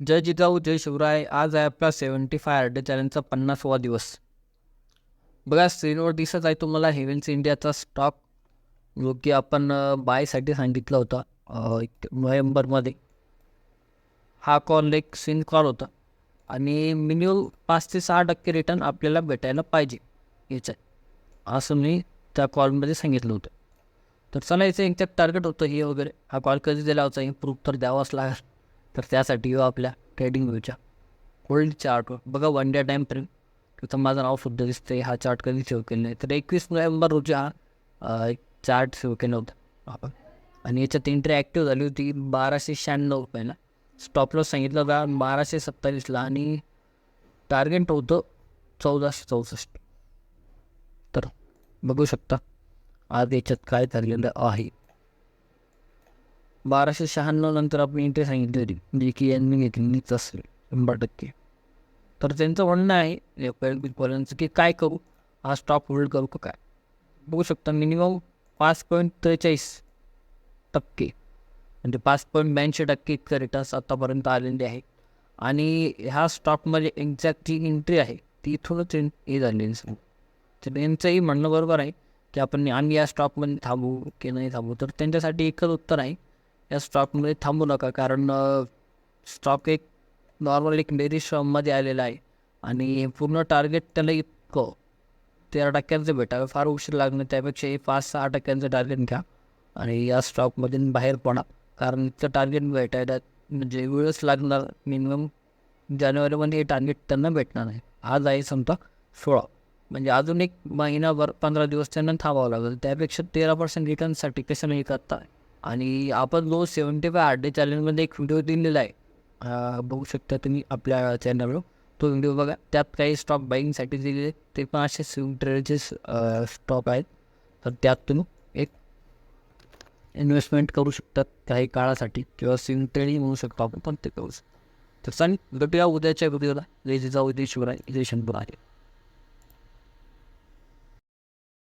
जय जिजाऊ जय शिवराय. आज आहे आपला 75 डे चॅलेंजचा 50वा दिवस. बघा स्क्रीनवर दिसत आहे तुम्हाला हेव्हन्स इंडियाचा स्टॉक जो की आपण बायसाठी सांगितला होता नोव्हेंबरमध्ये. हा कॉल एक सिन कॉल होता आणि मिनिमम 5 ते 6% रिटर्न आपल्याला भेटायला पाहिजे याचं, असं मी त्या कॉलमध्ये सांगितलं होतं. तर चला याचं एक्झॅक्ट टार्गेट होतं हे वगैरे. हा कॉल कधी दिला होता हे प्रूफ तर द्यावाच लागेल. तर त्यासाठी येऊ आपल्या ट्रेडिंग व्ह्यूच्या होल्ड चार्टवर. बघा 1 डे टाईम फ्रेम, तिथं माझं नाव सुद्धा दिसते. हा चार्ट कधी सेव्ह केला नाही तर 21 नोव्हेंबर रोजी हा एक चार्ट सेव्ह केला होता आपण. आणि याच्यात एंट्री ॲक्टिव्ह झाली होती 1296 रुपयाला. स्टॉप लॉस सांगितलं होता 1227ला आणि टार्गेट होतं 1464. तर बघू शकता आज याच्यात काय झालेलं आहे. 1296 नंतर आपण एंट्री सांगितली होती, जी की यांनी घेतलीच असेल 100%. तर त्यांचं म्हणणं आहे बिटकॉइनचं की काय करू, हा स्टॉक होल्ड करू का काय. बघू शकता मिनिमम 5.43% म्हणजे 5.82% इतकं रिटर्न्स आतापर्यंत आलेले आहे. आणि ह्या स्टॉकमध्ये एक्झॅक्ट जी एंट्री आहे ती इथूनच हे झालेली. तर त्यांचंही म्हणणं बरोबर आहे की आम्ही या स्टॉकमध्ये थांबू की नाही थांबू. तर त्यांच्यासाठी एकच उत्तर आहे, या स्टॉकमध्ये थांबू नका. कारण स्टॉक एक नॉर्मल एक बेरिश मध्ये आलेला आहे आणि पूर्ण टार्गेट त्याला इतकं 13% भेटावं फार उशीर लागणं, त्यापेक्षा हे 5-6% टार्गेट घ्या आणि या स्टॉकमधून बाहेर पडा. कारण इतकं टार्गेट भेटायला म्हणजे वेळच लागणार. मिनिमम जानेवारीमध्ये हे टार्गेट त्यांना भेटणार नाही. आज आहे समजा 16, म्हणजे अजून एक महिनाभर 15 दिवस त्यांना थांबावं लागेल. त्यापेक्षा 13% रिटर्नसाठी कसं नाही करता. आणि आपण जो 75 डे चॅलेंजमध्ये एक व्हिडिओ दिलेला आहे, बघू शकता तुम्ही आपल्या चॅनलवर. तो व्हिडिओ बघा. त्यात काही स्टॉक बाईंगसाठी दिलेले ते पण असे स्विंग ट्रेडचे स्टॉक आहेत. तर त्यात तुम्ही एक इन्व्हेस्टमेंट करू शकतात काही काळासाठी, किंवा स्विंग ट्रेडही म्हणू शकतो आपण, पण ते करू शकतो. तर सांग भेटूया उद्याच्या व्हिडिओला. जय जिजाऊ जय शिवराय जय शंभूराय.